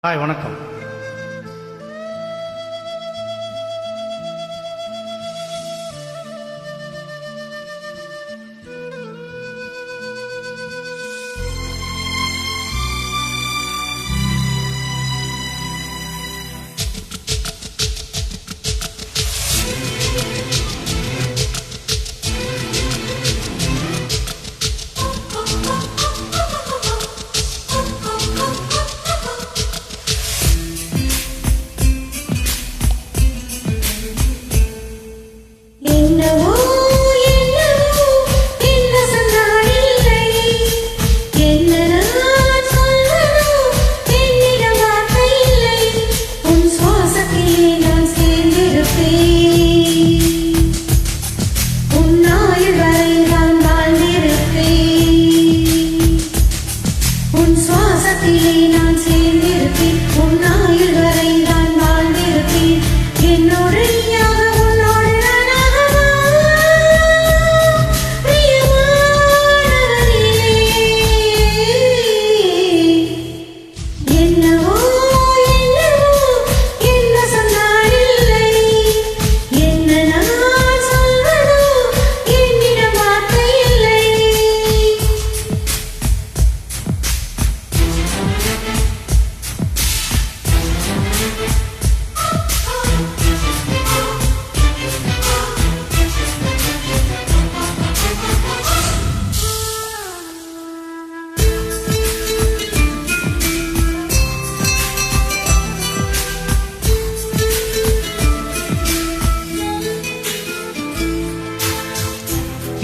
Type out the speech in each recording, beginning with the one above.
Hi, வணக்கம்.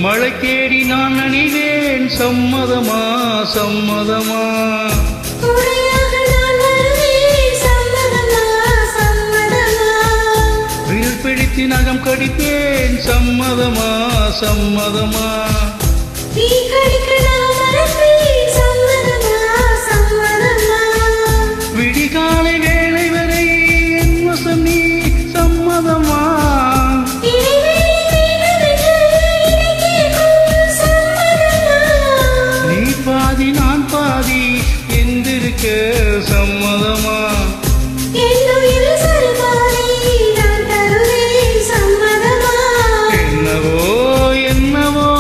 மழைக்கேடி நான் அணிவேன், சம்மதமா சம்மதமா? விரல் பிடித்து நகம் கடிப்பேன், சம்மதமா சம்மதமா? விடிகாலை வேளை வரை என் வசம் நீ, சம்மதமா? பாதி நான் பாதி எந்திருக்க சம்மதமா? என்னவோ என்னவோ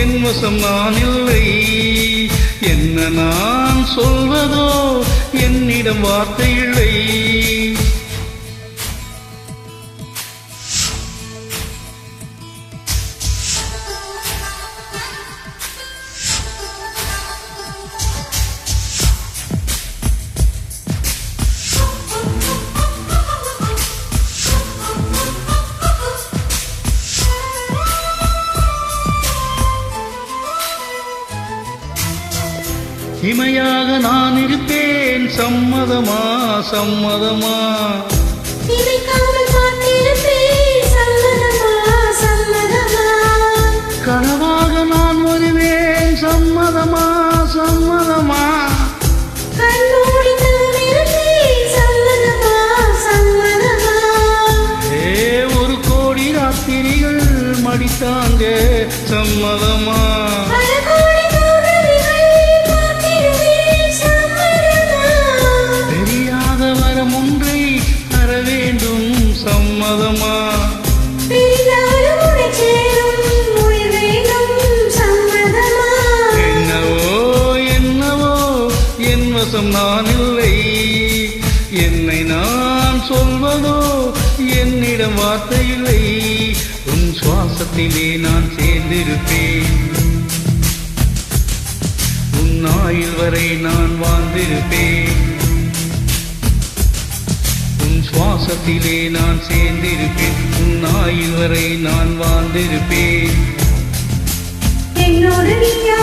என் வசம் நான் இல்லை, என்ன நான் சொல்வதோ என்னிடம் வார்த்தை இல்லை. இமையாக நான் இருப்பேன், சம்மதமா சம்மதமா? கனவாக நான் வருவேன், சம்மதமா சம்மதமா? ஒரு கோடி ராத்திரிகள் மடித்தாங்க, சம்மதமா? ஒன்றை தர வேண்டும், சம்மதமா? என்னவோ என்னவோ என் வசம் நான் இல்லை, என்னை நான் சொல்வதோ என்னிடம் வார்த்தை இல்லை. உன் சுவாசத்திலே நான் சேர்ந்திருப்பேன், உன் ஆயுள் வரை நான் வாழ்ந்திருப்பேன். சுவாசத்திலே நான் சேர்ந்திருப்பேன், உன் ஆயுள் வரை நான் வாழ்ந்திருப்பேன். என்னோடு நீயா